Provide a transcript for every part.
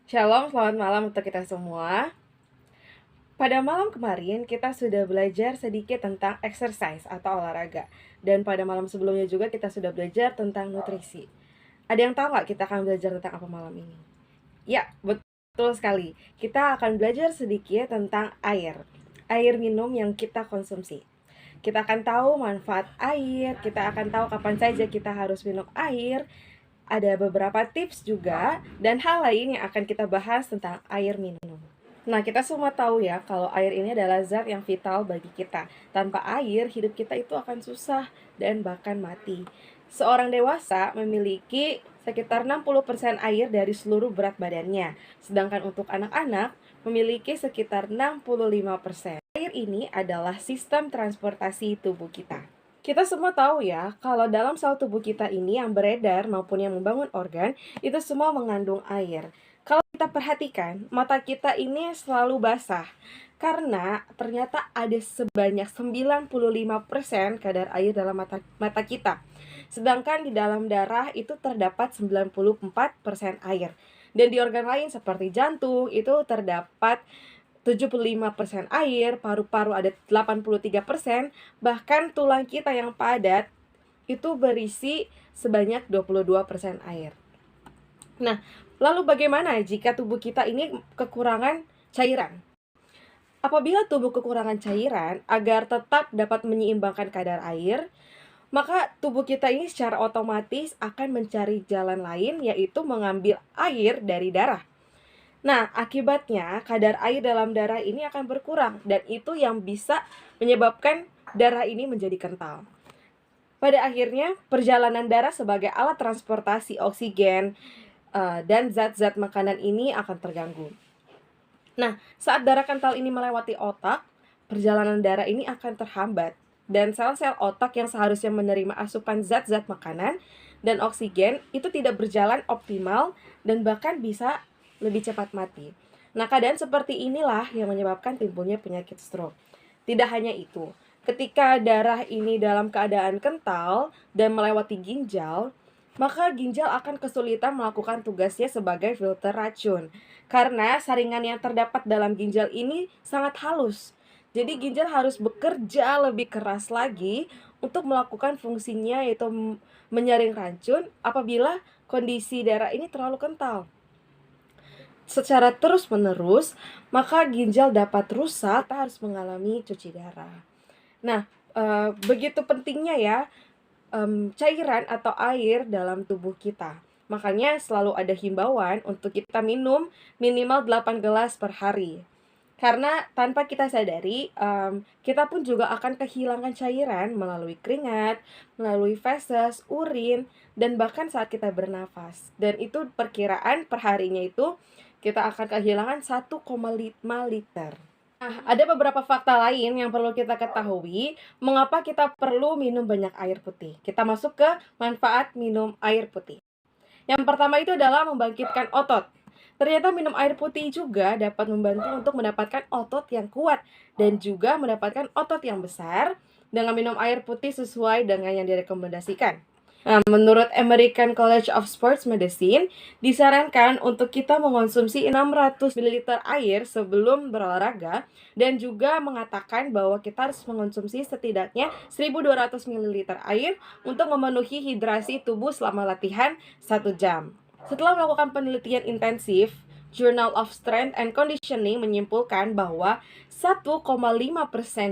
Shalom, selamat malam untuk kita semua. Pada malam kemarin kita sudah belajar sedikit tentang exercise atau olahraga. Dan pada malam sebelumnya juga kita sudah belajar tentang nutrisi. Ada yang tahu nggak kita akan belajar tentang apa malam ini? Ya, betul sekali. Kita akan belajar sedikit tentang air. Air minum yang kita konsumsi. Kita akan tahu manfaat air, kita akan tahu kapan saja kita harus minum air. Ada beberapa tips juga dan hal lain yang akan kita bahas tentang air minum. Nah, kita semua tahu ya kalau air ini adalah zat yang vital bagi kita. Tanpa air, hidup kita itu akan susah dan bahkan mati. Seorang dewasa memiliki sekitar 60% air dari seluruh berat badannya. Sedangkan untuk anak-anak memiliki sekitar 65%. Air ini adalah sistem transportasi tubuh kita. Kita semua tahu ya, kalau dalam sel tubuh kita ini yang beredar maupun yang membangun organ, itu semua mengandung air. Kalau kita perhatikan, mata kita ini selalu basah. Karena ternyata ada sebanyak 95% kadar air dalam mata kita. Sedangkan di dalam darah itu terdapat 94% air. Dan di organ lain seperti jantung itu terdapat 75% air, paru-paru ada 83%, bahkan tulang kita yang padat itu berisi sebanyak 22% air. Nah, lalu bagaimana jika tubuh kita ini kekurangan cairan? Apabila tubuh kekurangan cairan, agar tetap dapat menyeimbangkan kadar air, maka tubuh kita ini secara otomatis akan mencari jalan lain, yaitu mengambil air dari darah. Nah, akibatnya kadar air dalam darah ini akan berkurang dan itu yang bisa menyebabkan darah ini menjadi kental. Pada akhirnya, perjalanan darah sebagai alat transportasi oksigen dan zat-zat makanan ini akan terganggu. Nah, saat darah kental ini melewati otak, perjalanan darah ini akan terhambat dan sel-sel otak yang seharusnya menerima asupan zat-zat makanan dan oksigen itu tidak berjalan optimal dan bahkan bisa lebih cepat mati. Nah, keadaan seperti inilah yang menyebabkan timbulnya penyakit stroke. Tidak hanya itu, ketika darah ini dalam keadaan kental dan melewati ginjal, maka ginjal akan kesulitan melakukan tugasnya sebagai filter racun. Karena saringan yang terdapat dalam ginjal ini sangat halus. Jadi ginjal harus bekerja lebih keras lagi untuk melakukan fungsinya, yaitu menyaring racun apabila kondisi darah ini terlalu kental. Secara terus-menerus, maka ginjal dapat rusak, kita harus mengalami cuci darah. Nah, begitu pentingnya ya cairan atau air dalam tubuh kita. Makanya selalu ada himbauan untuk kita minum minimal 8 gelas per hari. Karena tanpa kita sadari, kita pun juga akan kehilangan cairan melalui keringat, melalui feses, urin, dan bahkan saat kita bernafas. Dan itu perkiraan perharinya itu kita akan kehilangan 1,5 liter. Nah, ada beberapa fakta lain yang perlu kita ketahui mengapa kita perlu minum banyak air putih. Kita masuk ke manfaat minum air putih. Yang pertama itu adalah membangkitkan otot. Ternyata minum air putih juga dapat membantu untuk mendapatkan otot yang kuat dan juga mendapatkan otot yang besar dengan minum air putih sesuai dengan yang direkomendasikan. Nah, menurut American College of Sports Medicine, disarankan untuk kita mengonsumsi 600 ml air sebelum berolahraga dan juga mengatakan bahwa kita harus mengonsumsi setidaknya 1.200 ml air untuk memenuhi hidrasi tubuh selama latihan 1 jam. Setelah melakukan penelitian intensif, Journal of Strength and Conditioning menyimpulkan bahwa 1,5%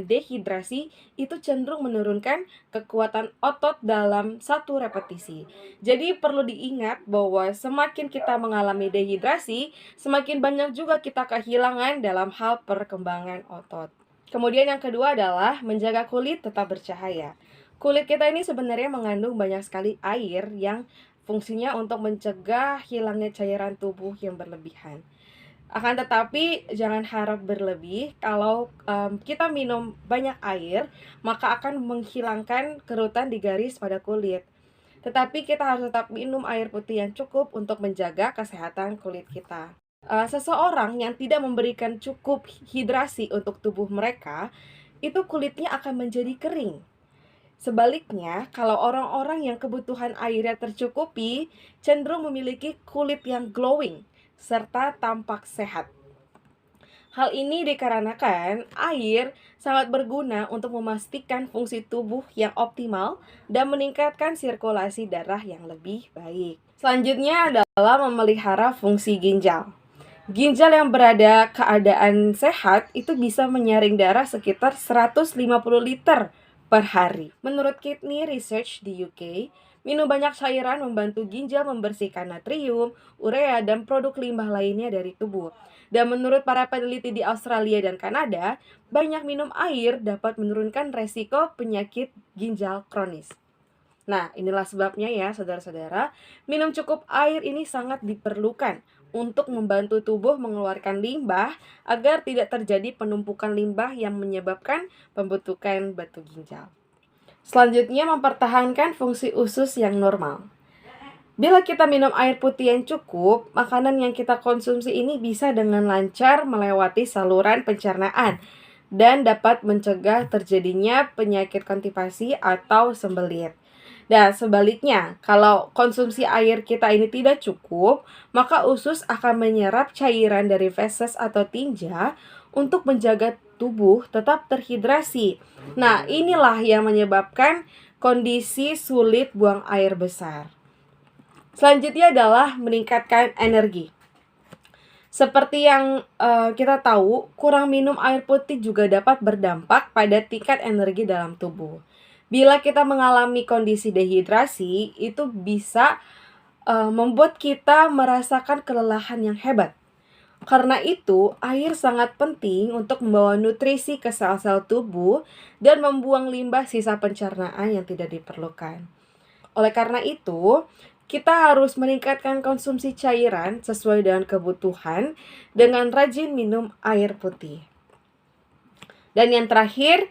dehidrasi itu cenderung menurunkan kekuatan otot dalam satu repetisi. Jadi perlu diingat bahwa semakin kita mengalami dehidrasi, semakin banyak juga kita kehilangan dalam hal perkembangan otot. Kemudian yang kedua adalah menjaga kulit tetap bercahaya. Kulit kita ini sebenarnya mengandung banyak sekali air yang fungsinya untuk mencegah hilangnya cairan tubuh yang berlebihan. Akan tetapi jangan harap berlebih. Kalau kita minum banyak air, maka akan menghilangkan kerutan di garis pada kulit. Tetapi kita harus tetap minum air putih yang cukup untuk menjaga kesehatan kulit kita. Seseorang yang tidak memberikan cukup hidrasi untuk tubuh mereka, itu kulitnya akan menjadi kering. Sebaliknya, kalau orang-orang yang kebutuhan airnya tercukupi, cenderung memiliki kulit yang glowing serta tampak sehat. Hal ini dikarenakan air sangat berguna untuk memastikan fungsi tubuh yang optimal dan meningkatkan sirkulasi darah yang lebih baik. Selanjutnya adalah memelihara fungsi ginjal. Ginjal yang berada keadaan sehat itu bisa menyaring darah sekitar 150 liter per hari. Menurut Kidney Research di UK, minum banyak cairan membantu ginjal membersihkan natrium, urea, dan produk limbah lainnya dari tubuh. Dan menurut para peneliti di Australia dan Kanada, banyak minum air dapat menurunkan resiko penyakit ginjal kronis. Nah, inilah sebabnya ya saudara-saudara, minum cukup air ini sangat diperlukan untuk membantu tubuh mengeluarkan limbah agar tidak terjadi penumpukan limbah yang menyebabkan pembentukan batu ginjal. Selanjutnya, mempertahankan fungsi usus yang normal. Bila kita minum air putih yang cukup, makanan yang kita konsumsi ini bisa dengan lancar melewati saluran pencernaan dan dapat mencegah terjadinya penyakit konstipasi atau sembelit. Dan sebaliknya, kalau konsumsi air kita ini tidak cukup, maka usus akan menyerap cairan dari feses atau tinja untuk menjaga tubuh tetap terhidrasi. Nah, inilah yang menyebabkan kondisi sulit buang air besar. Selanjutnya adalah meningkatkan energi. Seperti yang kita tahu, kurang minum air putih juga dapat berdampak pada tingkat energi dalam tubuh. Bila kita mengalami kondisi dehidrasi, itu bisa membuat kita merasakan kelelahan yang hebat. Karena itu, air sangat penting untuk membawa nutrisi ke sel-sel tubuh dan membuang limbah sisa pencernaan yang tidak diperlukan. Oleh karena itu, kita harus meningkatkan konsumsi cairan sesuai dengan kebutuhan dengan rajin minum air putih. Dan yang terakhir,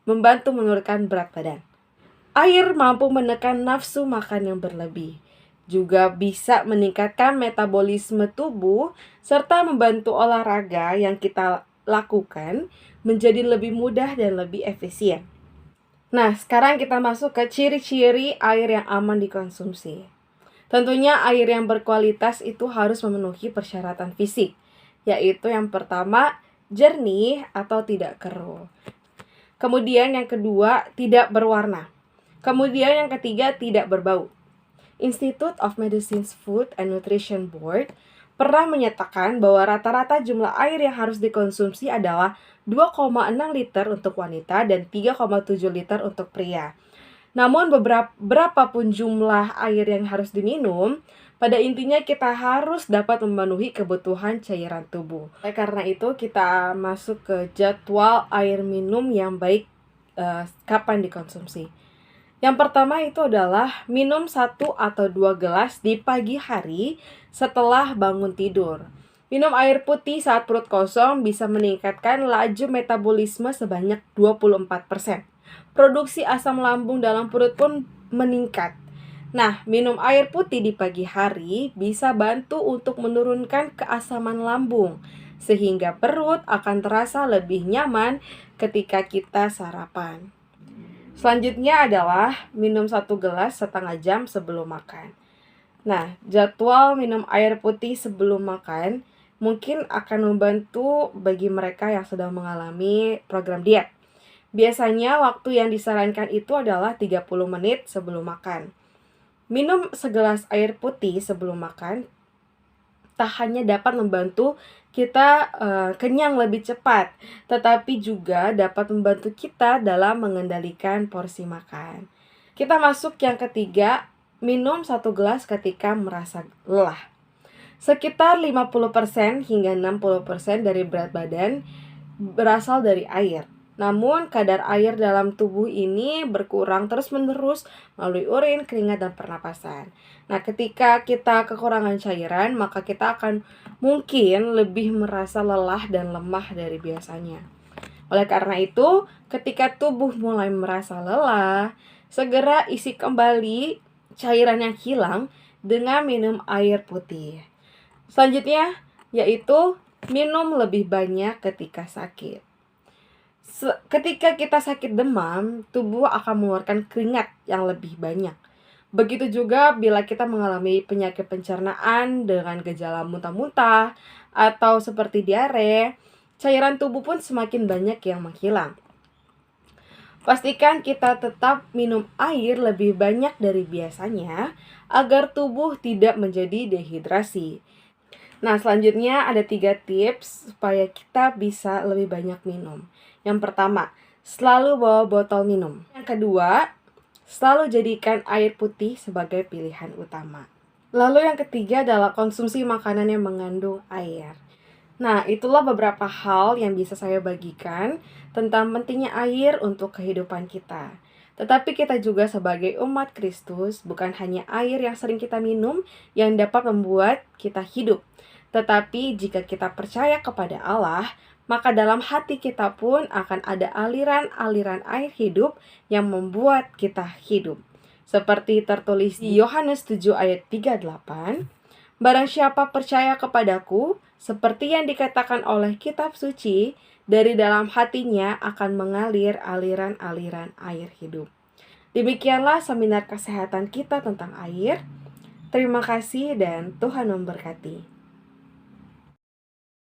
membantu menurunkan berat badan. Air mampu menekan nafsu makan yang berlebih. Juga bisa meningkatkan metabolisme tubuh serta membantu olahraga yang kita lakukan menjadi lebih mudah dan lebih efisien. Nah, sekarang kita masuk ke ciri-ciri air yang aman dikonsumsi. Tentunya air yang berkualitas itu harus memenuhi persyaratan fisik, yaitu yang pertama, jernih atau tidak keruh. Kemudian yang kedua, tidak berwarna. Kemudian yang ketiga, tidak berbau. Institute of Medicine's Food and Nutrition Board pernah menyatakan bahwa rata-rata jumlah air yang harus dikonsumsi adalah 2,6 liter untuk wanita dan 3,7 liter untuk pria. Namun berapapun jumlah air yang harus diminum, pada intinya kita harus dapat memenuhi kebutuhan cairan tubuh. Karena itu kita masuk ke jadwal air minum yang baik kapan dikonsumsi. Yang pertama itu adalah minum 1 atau 2 gelas di pagi hari setelah bangun tidur. Minum air putih saat perut kosong bisa meningkatkan laju metabolisme sebanyak 24%. Produksi asam lambung dalam perut pun meningkat. Nah, minum air putih di pagi hari bisa bantu untuk menurunkan keasaman lambung, sehingga perut akan terasa lebih nyaman ketika kita sarapan. Selanjutnya adalah minum 1 gelas setengah jam sebelum makan. Nah, jadwal minum air putih sebelum makan mungkin akan membantu bagi mereka yang sedang mengalami program diet. Biasanya waktu yang disarankan itu adalah 30 menit sebelum makan. Minum segelas air putih sebelum makan tak hanya dapat membantu kita kenyang lebih cepat, tetapi juga dapat membantu kita dalam mengendalikan porsi makan. Kita masuk yang ketiga, minum 1 gelas ketika merasa lelah. Sekitar 50% hingga 60% dari berat badan berasal dari air. Namun, kadar air dalam tubuh ini berkurang terus-menerus melalui urin, keringat, dan pernapasan. Nah, ketika kita kekurangan cairan, maka kita akan mungkin lebih merasa lelah dan lemah dari biasanya. Oleh karena itu, ketika tubuh mulai merasa lelah, segera isi kembali cairan yang hilang dengan minum air putih. Selanjutnya, yaitu minum lebih banyak ketika sakit. Ketika kita sakit demam, tubuh akan mengeluarkan keringat yang lebih banyak. Begitu juga bila kita mengalami penyakit pencernaan dengan gejala muntah-muntah atau seperti diare, cairan tubuh pun semakin banyak yang menghilang. Pastikan kita tetap minum air lebih banyak dari biasanya agar tubuh tidak menjadi dehidrasi. Nah, selanjutnya ada 3 tips supaya kita bisa lebih banyak minum. Yang pertama, selalu bawa botol minum. Yang kedua, selalu jadikan air putih sebagai pilihan utama. Lalu yang ketiga adalah konsumsi makanan yang mengandung air. Nah, itulah beberapa hal yang bisa saya bagikan tentang pentingnya air untuk kehidupan kita. Tetapi kita juga sebagai umat Kristus, bukan hanya air yang sering kita minum yang dapat membuat kita hidup. Tetapi jika kita percaya kepada Allah, maka dalam hati kita pun akan ada aliran-aliran air hidup yang membuat kita hidup. Seperti tertulis di Yohanes 7 ayat 38, barang siapa percaya kepadaku, seperti yang dikatakan oleh kitab suci, dari dalam hatinya akan mengalir aliran-aliran air hidup. Demikianlah seminar kesehatan kita tentang air. Terima kasih dan Tuhan memberkati.